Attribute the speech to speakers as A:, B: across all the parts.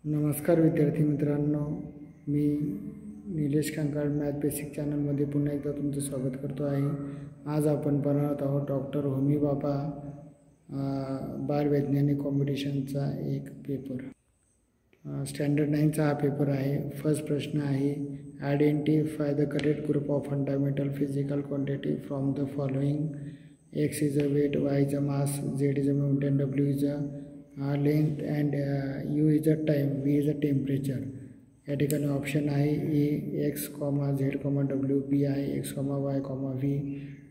A: नमस्कार विद्यार्थी मित्रांनो, मी निलेश कंकाळ मॅथ बेसिक चॅनलमध्ये पुन्हा एकदा तुमचं स्वागत करतो आहे। आज आपण बनवत आहोत डॉक्टर होमी भाभा बालवैज्ञानिक कॉम्पिटिशनचा एक पेपर। स्टँडर्ड 9चा हा पेपर आहे। फर्स्ट प्रश्न आहे, identify the correct group of fundamental physical quantity from the following. x is a weight, y is a mass, z is a moment, and w is a length, and u is a time, v is a temperature। या ठिकाणी option आहे A x comma z comma डब्ल्यू, B आहे x comma y comma v,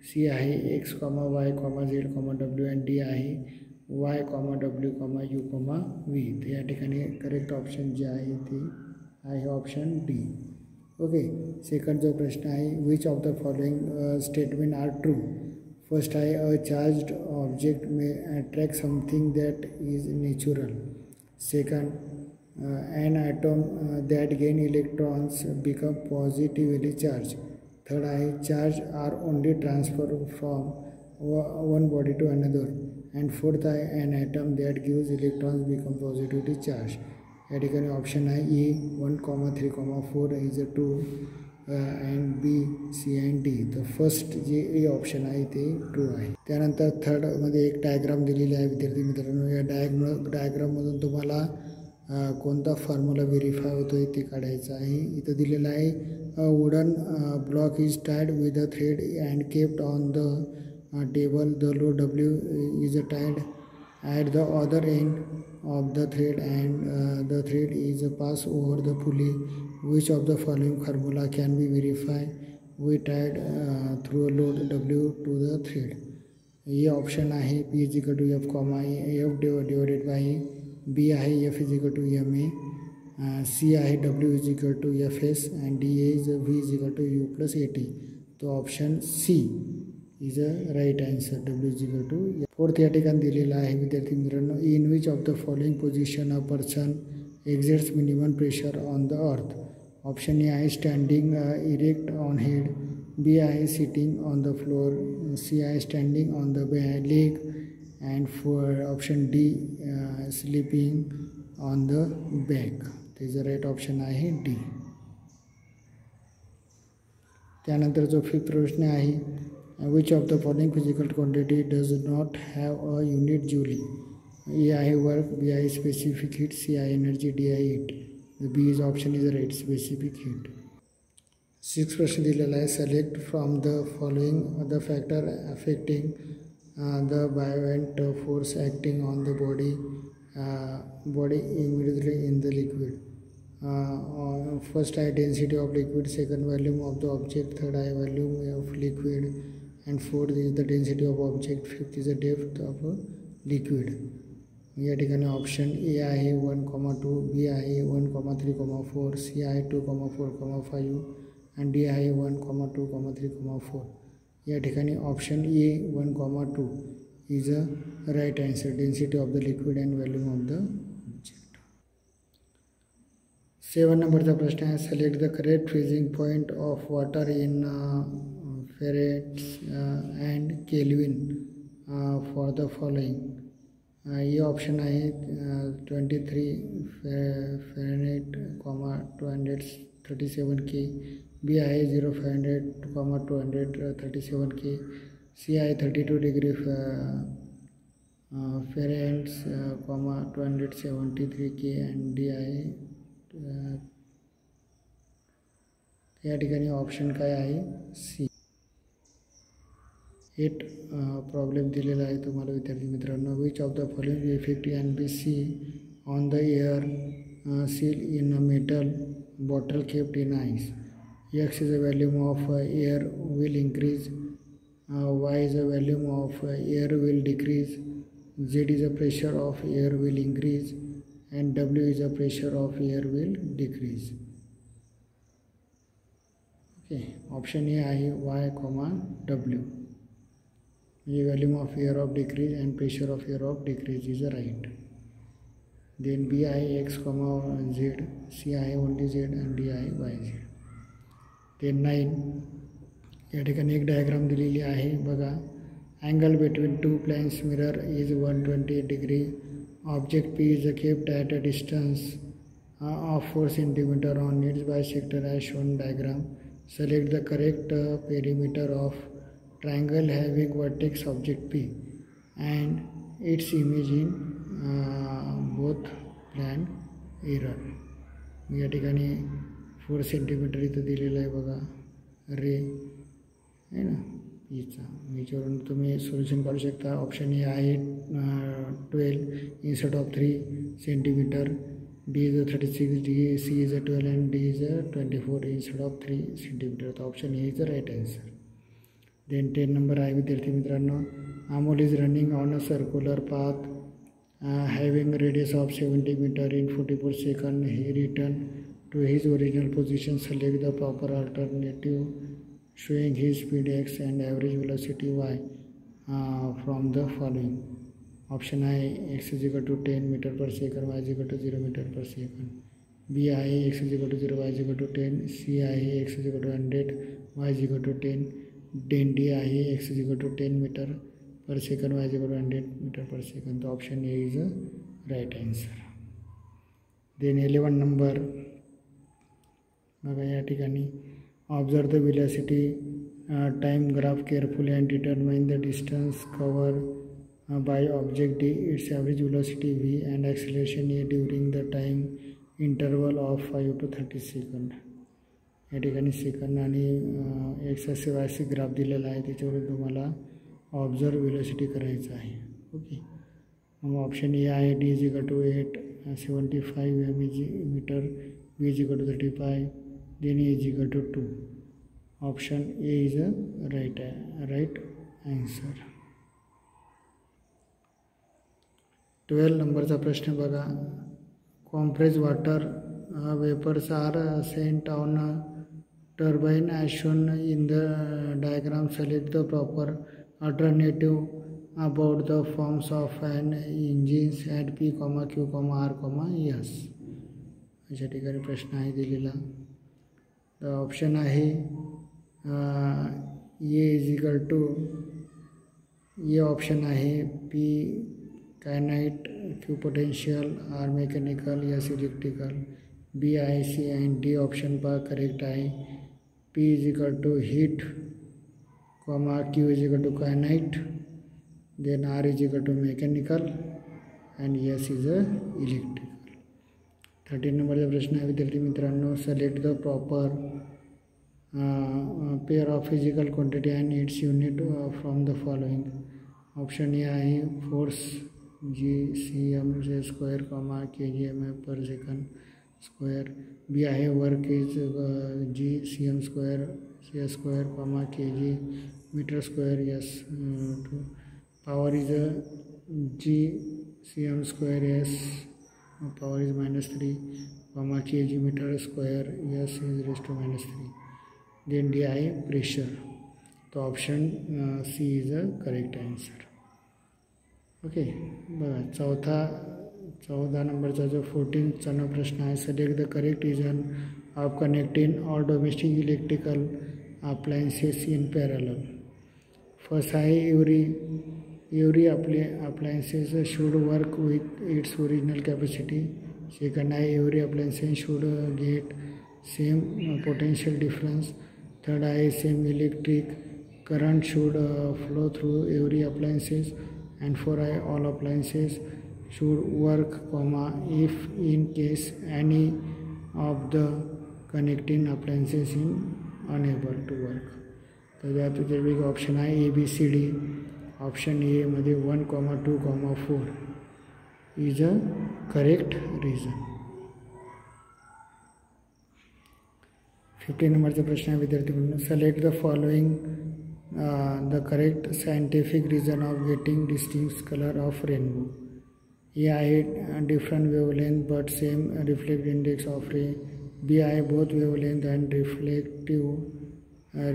A: C आहे x comma y comma z comma डब्ल्यू, and D आहे वाय comma डब्ल्यू comma u comma v. तर या ठिकाणी करेक्ट ऑप्शन जे आहे ते आहे ऑप्शन डी। ओके, सेकंड जो प्रश्न आहे, which of the following statement are true. First आहे, a charged object may attract something that is natural. Second, an atom that gain electrons become positively charged. Third आहे, charge are only transferred from one body to another. And fourth आहे, an atom that gives electrons become positively charged. या ठिकाणी option आहे ए 1,3,4 is a 2 and B, C and D। तर first जे ए option आहे ते true आहे। त्यानंतर थर्डमध्ये एक डायग्राम दिलेली आहे विद्यार्थी मित्रांनो। या डायग्राममधून तुम्हाला कोणता फॉर्म्युला व्हेरीफाय होतो आहे ते काढायचं आहे। इथं दिलेलं आहे, wooden block is tied with a thread and kept on the table, the low W is a tied at the other end of the thread, and the thread is passed over the pulley. Which of the following formula can be verified? We tied through a load W to the thread। ये option आहे P is equal to F comma F divided by B आहे F is equal to MA, C आहे W is equal to FS, and D is V is equal to U plus AT। तो option C is a right answer, डब्ल्यू is equal to. Fourth या ठिकाणी दिलेला आहे विद्यार्थी मित्रांनो, in which of the following position a person exerts minimum pressure on the earth. Option A आहे standing erect on head, B आहे sitting on the floor, C आहे standing on the leg, and four option D sleeping on the back. त्याचं right option आहे D. त्यानंतर जो fifth प्रश्न आहे, which of the following physical quantity does not have a unit joule? A आहे work, B आहे specific heat, C आहे energy, D आहे heat। B is option is right, specific heat। Six प्रश्न दिलेला आहे, select from the following the factor affecting the buoyant force acting on the body immediately in the liquid। First आहे density of liquid, second volume of the object, third आहे volume of liquid, and fourth is the density of object, fifth is the depth of liquid। या ठिकाणी option A आहे 1,2, B आहे 1,3,4, सी आहे 2,4,5, आणि D आहे 1,2,3,4। या ठिकाणी option A 1,2 is a right answer, density of the liquid and volume of the object. 7 नंबरचा प्रश्न आहे, select the correct freezing point of water in Fahrenheit and Kelvin for the following। ये ऑप्शन आहे 23 Fahrenheit, 237 K, B आहे 0 Fahrenheit, 237 K, सी आहे 32 degree Fahrenheit, 273 K, and D आहे या ठिकाणी ऑप्शन काय आहे सी। 8 प्रॉब्लेम दिलेला आहे तुम्हाला विद्यार्थी मित्रांनो, which of the following effect can be see on the air seal in a metal bottle kept in ice. X is a volume of air will increase, Y is a volume of air will decrease, Z is a pressure of air will increase, and W is a pressure of air will decrease. Okay, option A आहे वाय comma W, ये volume of air of decrease and pressure of air of decrease is a right. Then B आहे x comma Z, C आहे only Z, and D आहे Y Z. Then 9 या ठिकाणी एक diagram दिलेली आहे बघा, angle between two planes mirror is 120 degree, object P is kept at a distance of 4 cm on its bisector as shown diagram. Select the correct perimeter of triangle having vertex object P and its image in both plane error. या ठिकाणी 4 cm इथं दिलेलं आहे बघा रे आहे ना पीचा. याच्यावरून तुम्ही सोल्युशन काढू शकता. ऑप्शन ए आहे 12 instead of 3 cm, B is a 36, D, C is a 12 and D is a 24 instead of 3 cm. तर option A is the right answer. Then 10 number आहे विद्यार्थी मित्रांनो. Amol is running on a circular path having a radius of 70 meter in 44 seconds. He returned to his original position. Select the proper alternative showing his speed x and average velocity y from the following. Option I, x is equal to 10 meter per second, y is equal to 0 meter per second. B I, x is equal to 0, y is equal to 10. C I, x is equal to 100, y is equal to 10. Then D I, x is equal to 10 meter per second, y is equal to 100 meter per second. The option A is the right answer. Then 11 number बघा या ठिकाणी. Observe the velocity time graph carefully and determine the distance covered by object D, its average velocity V and acceleration A during the time interval of 5 to 30 seconds. या ठिकाणी second आणि x असे YC graph दिलेला आहे. त्याच्यावरून तुम्हाला observe velocity करायचं आहे. ओके. मग ऑप्शन ए आहे D is equal to 875 metre, B is equal to 35, then A is equal to 2. Option A is a right answer. 12 नंबरचा प्रश्न बघा. Compressed water vapours are sent on a turbine as shown in the diagram. Select the proper alternative about the forms of an engines at P, Q, R, S. अशा ठिकाणी प्रश्न आहे दिलेला. तर option आहे A is equal to A option आहे P kinetic, Q potential, R mechanical, S electrical. B आहे C and D option पहा करेक्ट आहे. P is equal to heat, Q is equal to kinetic, then R is equal to mechanical and S is a electrical. 13 नंबरचा प्रश्न आहे विद्यार्थी मित्रांनो. Select the proper pair of physical quantity and its unit from the following. Option A आहे force G cm square, kgm per second square. B आहे work is G cm square s square, kg meter square s. Power is G cm square s, power is -3, kg meter square s is raised to -3. Then D आहे pressure. तो option C is a correct answer. Okay. बघा 14 नंबरचा जो 14चा प्रश्न आहे. Select the correct reason of connecting all domestic electrical appliances in parallel. First आहे every appliances should work with its original capacity. Second आहे every appliances should get same potential difference. Third आहे same electric current should flow through every appliances. And four आहे all appliances should work, if in case any of the connecting appliances is unable to work. तर यात वेगवेगळे option आहे A B C D. Option A मध्ये 1, 2, 4 is a correct reason. 15 नंबरचा प्रश्न आहे विद्यार्थी मित्रांनो. Select the following the correct scientific reason of getting distinct colour of rainbow. A आहे different wavelength but same reflective index of ray. B आहे both wavelength and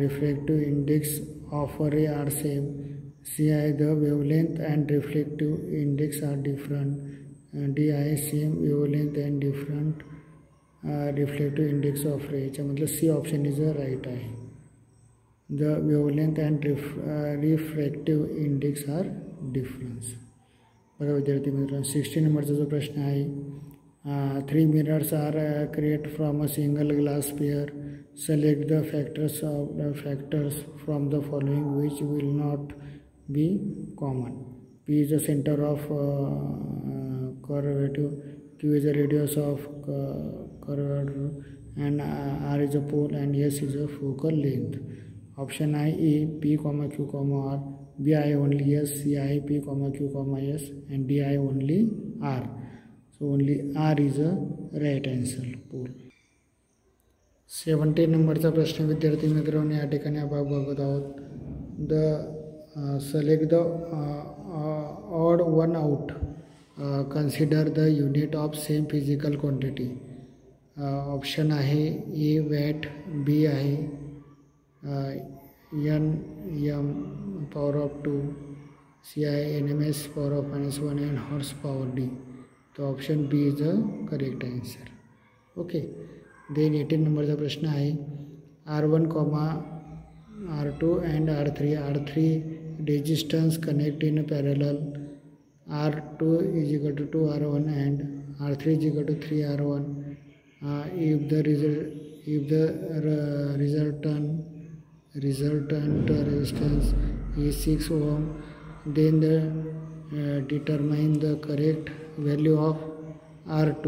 A: refractive index of a ray are same. C आहे the wavelength and reflective index are different. D आहे same wavelength and different reflective index of ray. याच्यामधलं C option is a right आहे. The wavelength and refractive index are different. बघा विद्यार्थी मित्रांनो 16 नंबरचा जो प्रश्न आहे. Three mirrors are created from a single glass sphere. Select the factors from the following which will not be common. P is the center of curvature, Q is the radius of curvature, and R is a pole, and S is a focal length. Option I E P, Q, R, B I only S, C I P, Q, S, and D I only R. So only R is a right answer. Pole. 17 नंबरचा प्रश्न विद्यार्थी मित्रांनो या ठिकाणी आपण बघत आहोत. Select the odd one out. Consider the unit of same physical quantity. Option आहे ए वॅट, बी आहे N M power of 2, C आहे NMS power of -1 and horsepower D. तो option B is the correct answer. Okay. Then 18 नंबरचा प्रश्न आहे R1, R2 and R3 resistance connect in parallel. R2 is equal to 2R1 and R3 is equal to 3R1. If the resultant resistance is 6 ohm, then determine the correct value of R2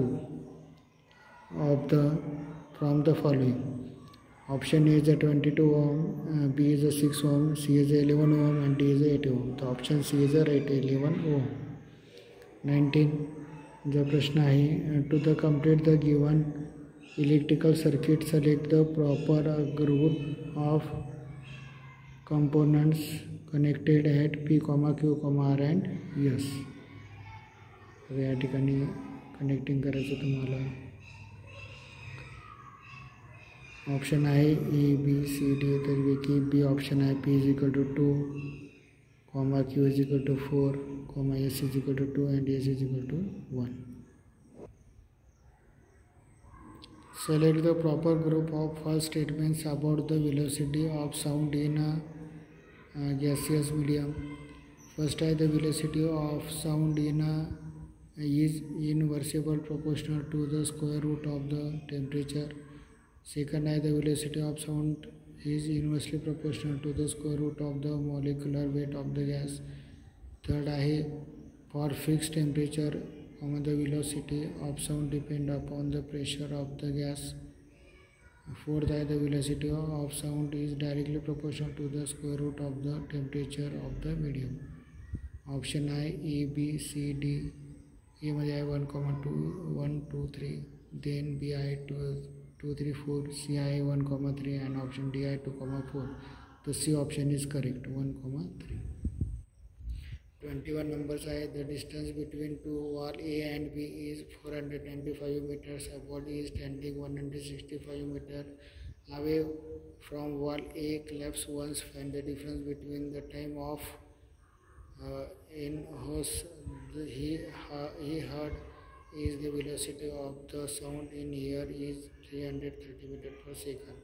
A: from the following. Option A is a 22 ohm, B is a 6 ohm, C is a 11 ohm, and D is a 8 ohm. तो option C is a right 11 ohm. 19 जो प्रश्न आहे to the complete the given electrical circuit, select the proper group of components connected at P, Q, R and S. या ठिकाणी connecting करायचं तुम्हाला. Option आहे A B C D. तर B option आहे P is equal to 2, Q is equal to 4, S is equal to 2 and S is equal to 1. Select the proper group of false statements about the velocity of sound in a gaseous medium. First आहे the velocity of sound in is inversely proportional to the square root of the temperature. Second आहे the velocity of sound is inversely proportional to the square root of the molecular weight of the gas. Third आहे for fixed temperature, the velocity of sound depend upon the pressure of the gas. Fourth आहे the velocity of sound is directly proportional to the square root of the temperature of the medium. Option आहे A, B, C, D. A मध्ये आहे 1, 2, 1, 2, 3. Then B आहे 2, 3, 4. C आहे 1, 3 and option D आहे 2, 4. तो C option is correct 1, 3. 21 numbers आहे the distance between two wall A and B is 495 meters. A body is standing 165 meters away from wall A. Collapse once. Find the difference between the time of in horse he heard is the velocity of the sound in here is 330 meters per second.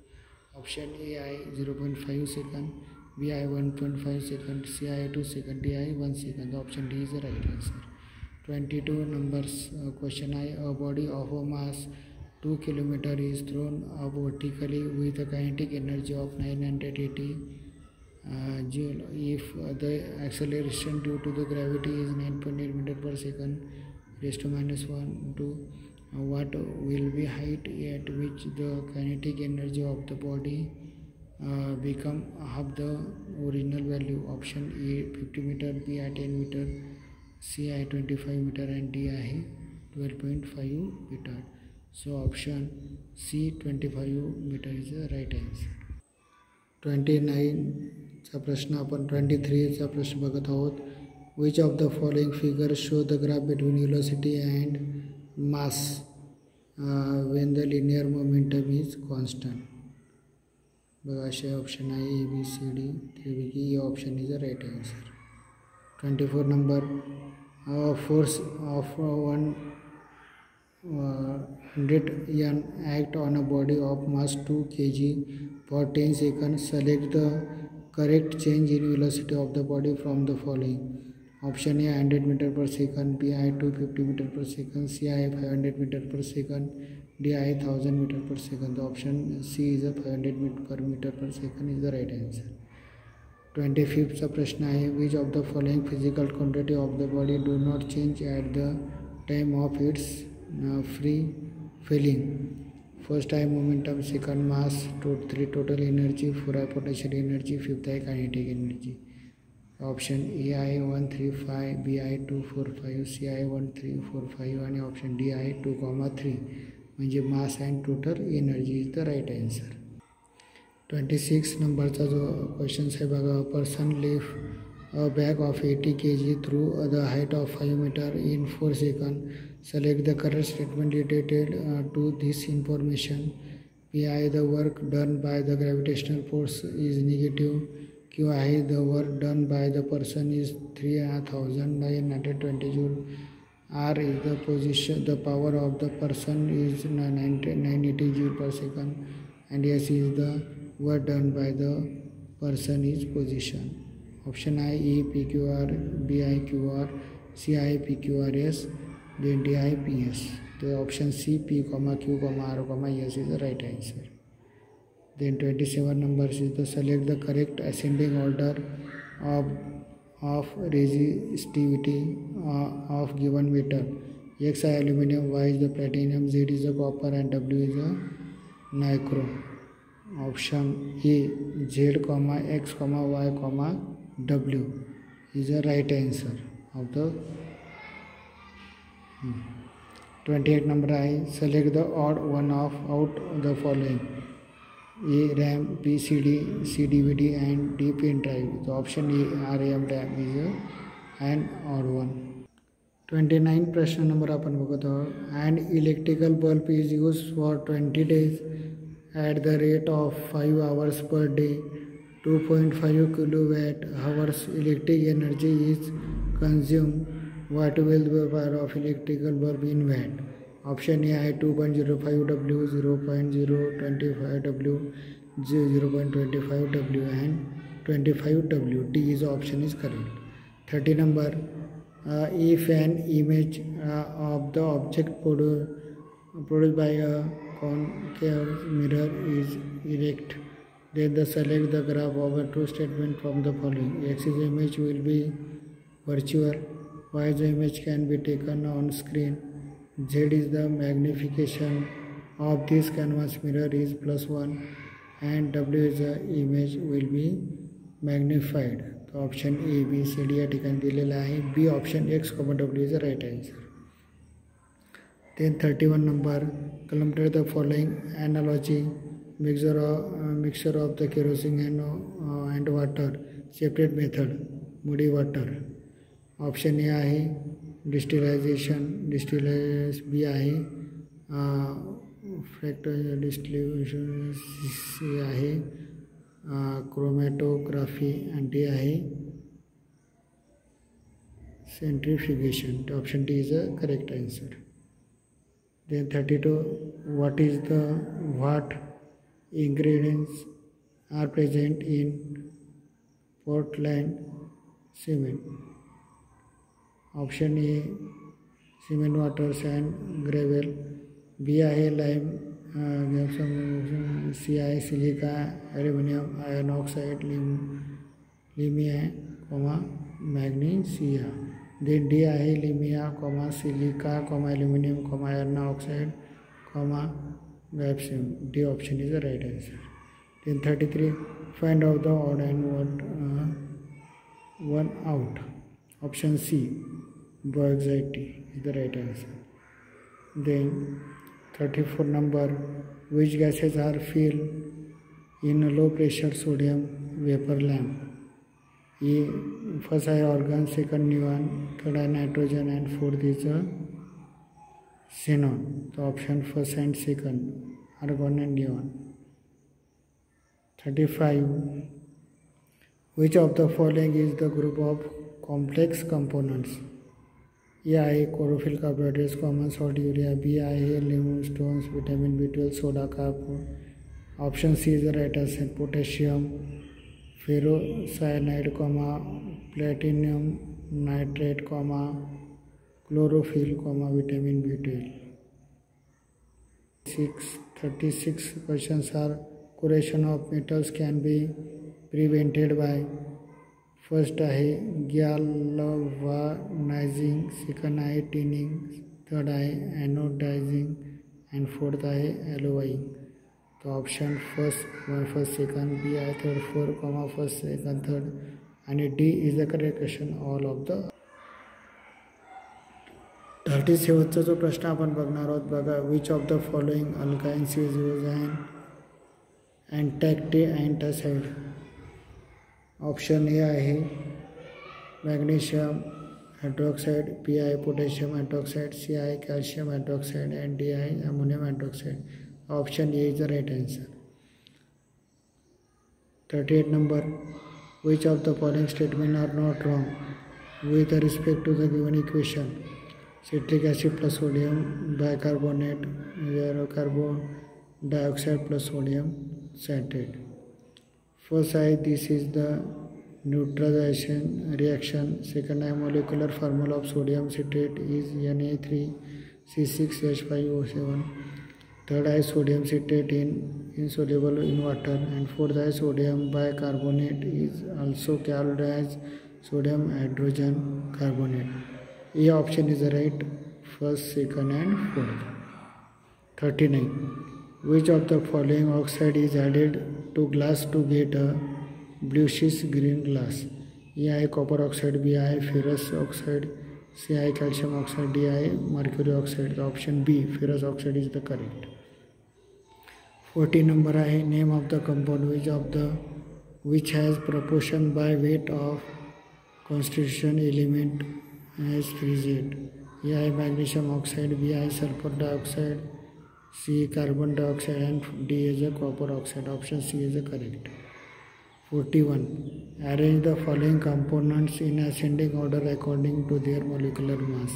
A: Option A I 0.5 second, B I 1.5 second, C I 2 second, D I 1 second. The option D is the right answer. 22 numbers question I. A body of a mass 2 km is thrown up vertically with a kinetic energy of 980 joule. If the acceleration due to the gravity is 9.8 meters per second raised to -1 to what will be height at which the kinetic energy of the body become half the original value. Option A 50 meter, B 10 meter, C 25 meter and D 12.5 meter. So option C 25 meter is the right answer. 29 चा प्रश्न आपण 23 चा प्रश्न बघत आहोत. Which of the following figures show the graph between velocity and mass when the linear momentum is constant? बघा असे option आहे A, B, C, D. त्यापैकी E option is the right answer. 24 number force of 100 N act on a body of mass 2 kg for 10 seconds. Select the correct change in velocity of the body from the following. Option A 100 meter per second, B I 250 meter per second, C I 500 meter per second, D I 1000 meter per second. The option C is a 500 meter per second is the right answer. 25th प्रश्न आहे, which of the following physical quantity of the body do not change at the time of its free falling? First आहे momentum, second mass, 3 total energy, 4 आहे potential energy, 5th आहे kinetic energy. Option A आहे 135, B आहे 245, सी आहे 1345 आणि option D आहे 2,3 म्हणजे mass and total energy is the right answer. 26 नंबरचा जो क्वेश्चन्स आहे बघा, person lift a bag of 80 kg through the height of 5 meter in 4 seconds. Select the correct statement related to this information. P I the work done by the gravitational force is negative. Q I the work done by the person is 3920 joule. R is the position, the power of the person is 980 joule per second, and S is the work done by the person is position. Option I E P Q R, B I Q R, C I P Q R S, then D I P S. The option C P, Q, R, S is the right answer. Then 27 numbers is the select the correct ascending order of resistivity of given metal. X is aluminum, Y is the platinum, Z is the copper, and W is the nickel. Option A Z, X, Y, W is the right answer of the 28 number I select the odd one of out the following. A RAM, B CD, C DVD, and D pen drive. The option A RAM is an odd one. 29 प्रश्न number आपण बघत आहोत. An electrical bulb is used for 20 days at the rate of 5 hours per day. 2.5 kilowatt hours electric energy is consumed. What will be the power of electrical bulb in watt? Option A है 2.05 W, 0.025 W, 0.25 W and 25 W. D is option is correct. 30 number, if an image of the object produced by a concave mirror is erect, then the select the graph of a true statement from the following. X is image will be virtual, Y is the image can be taken on screen, Z is the magnification of this canvas mirror is +1, and W is the image will be magnified. So option A, B, C, D या ठिकाणी दिलेला आहे. B option X, W is the right answer. Then 31 number, compare the following analogy. Mixture of the kerosene and water, separate method, muddy water. Option A आहे distillation, B आहे fractal distillation, C आहे chromatography, and D आहे centrifugation. The option D is the correct answer. Then 32, what ingredients are present in Portland cement? Option A cement, water, sand, gravel. B आहे lime, C आहे silica, aluminum, iron oxide, limia, magnesia. Then D आहे limia, silica, aluminum, iron oxide, gypsum. D option is the right answer. Then 33, find out the odd and one out. Option C, bauxite is the right answer. Then 34 number, which gases are filled in a low pressure sodium vapor lamp? First is argon, second neon, third is nitrogen, and fourth is xenon. The option first and second, argon and neon. 35, which of the following is the group of complex components? A आहे chlorophyll carbohydrates, common salt, urea. B आहे lemon stones, vitamin B12, soda, carb. Option C is the right answer. Potassium, ferrocyanide, platinum, nitrate, chlorophyll, vitamin B12. 36 questions are corrosion of metals can be prevented by. First आहे galvanizing, second आहे tinning, third आहे anodizing and fourth आहे alloying. तो option first second, B आहे third four, first second third आणि D is the correct question all of the. 37चा जो प्रश्न आपण बघणार आहोत बघा. Which of the following alkalis is use antacid. Option A आहे मॅग्नेशियम हायड्रॉक्साईड, बी आहे पोटॅशियम हायड्रॉक्साईड, सी आहे कॅल्शियम हायड्रॉक्साईड अँड डी आहे ammonium hydroxide. Option A is the right answer. 38 number. Which of the following statements are not wrong with respect to the given equation? Citric acid plus sodium bicarbonate, carbon dioxide plus sodium citrate. First I, this is the neutralization reaction. Second I, molecular formula of sodium citrate is Na3C6H5O7. Third I, sodium citrate insoluble in water. And fourth I, sodium bicarbonate is also called as sodium hydrogen carbonate. A option is the right, first, second and fourth. 39. Which of the following oxide is added to glass to get a bluish green glass? A आहे copper oxide, B आहे ferrous oxide, C आहे calcium oxide, D आहे mercury oxide. The option B, ferrous oxide is the correct. 40 number आहे name of the compound which has proportion by weight of constitution element as present. A आहे magnesium oxide, B आहे sulfur dioxide, C carbon dioxide and D is a copper oxide. Option C is the correct. 41. Arrange the following components in ascending order according to their molecular mass.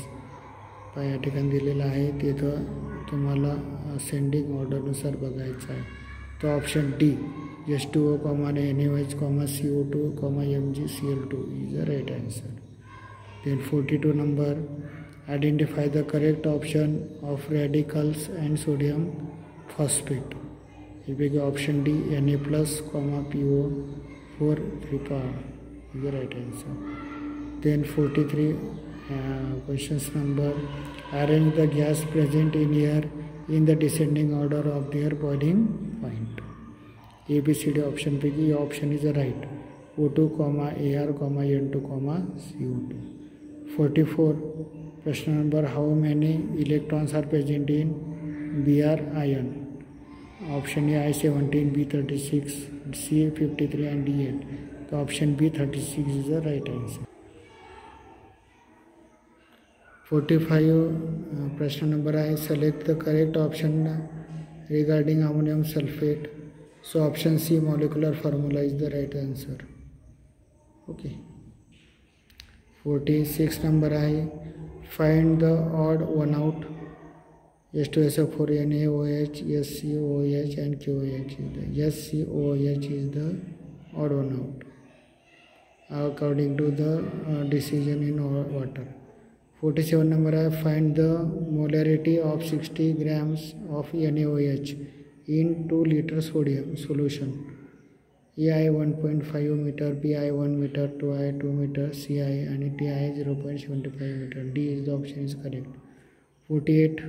A: या ठिकाणी दिलेलं आहे तिथं तुम्हाला ascending ऑर्डरनुसार बघायचं आहे. तो option D H2O, NaOH, CO2, MgCl2 is the right answer. Then 42 number. Identify the correct option of radicals and sodium phosphate. Here option D Na+, PO4 3 is the right answer. Then 43 questions number. Arrange the gas present in air in the descending order of their boiling point. A, B, C, D option पैकी option is the right. O2, AR, N2, CO2. 44 प्रश्न number. How many electrons are present in Br ion? Option A I 17, B 36, C 53 and D 8. The option B 36 is the right answer. 45 प्रश्न number आहे. Select the correct option regarding ammonium sulfate. So option C, molecular formula is the right answer. Okay. 46 number आहे. Find the odd one out. H2SO4, NaOH, SCOOH and QOH. SCOOH is the odd one out according to the decision in water. 47 number है. Find the molarity of 60 grams of NaOH in 2 liter sodium solution. AI 1.5 meter, BI 1 meter, 2I 2 meter, CI and TI 0.75 meter. D is the option is correct. 48.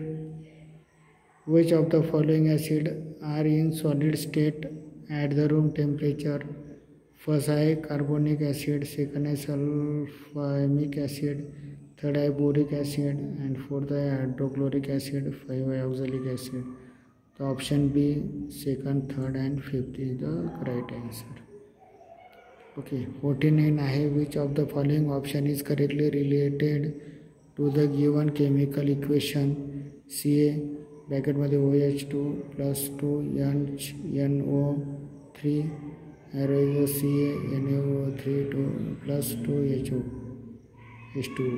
A: Which of the following acid are in solid state at the room temperature? First I, carbonic acid, second I, sulfamic acid, third I, boric acid and fourth I, hydrochloric acid, 5 I, oxalic acid. The option B, second, third and fifth is the right answer. Okay. 49 आहे. Which of the following option is correctly related to the given chemical equation? Ca bracket मध्ये OH2 plus 2 NO3 arrow Ca NaO3 plus 2 HO H2O.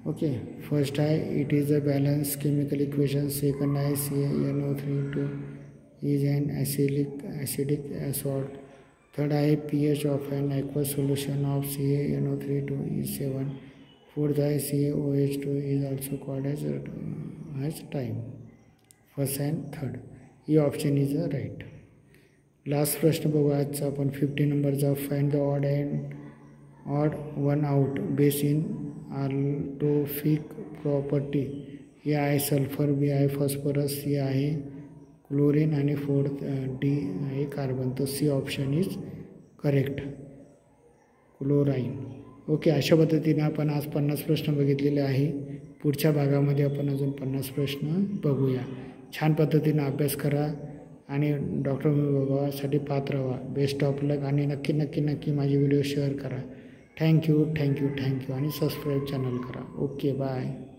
A: Okay, first I, it is a balanced chemical equation. Second I, CaNO3 is an acidic salt. Third आहे pH of an aqueous solution of CaNO3 fourth आहे CaOH2 is also called as time. First and third ही option is a right. Last प्रश्न बघू आजचा आपण 50 नंबरचा. Find the odd one out base in allotropic property. हे आहे sulphur, B आहे फॉस्फरस, सी आहे क्लोरीन आणि फोर्थ डी आहे कार्बन. तर C option is correct, chlorine. Okay, अशा पद्धतीने आपण आज 50 प्रश्न बघितलेले आहे. पुढच्या भागामध्ये आपण अजून 50 प्रश्न बघूया. छान पद्धतीने अभ्यास करा आणि डॉक्टर बाबासाठी पात्र व्हा. बेस्ट ऑफ लक आणि नक्की माझे व्हिडिओ शेअर करा. थँक्यू आणि सबस्क्राईब चॅनल करा. Okay, bye.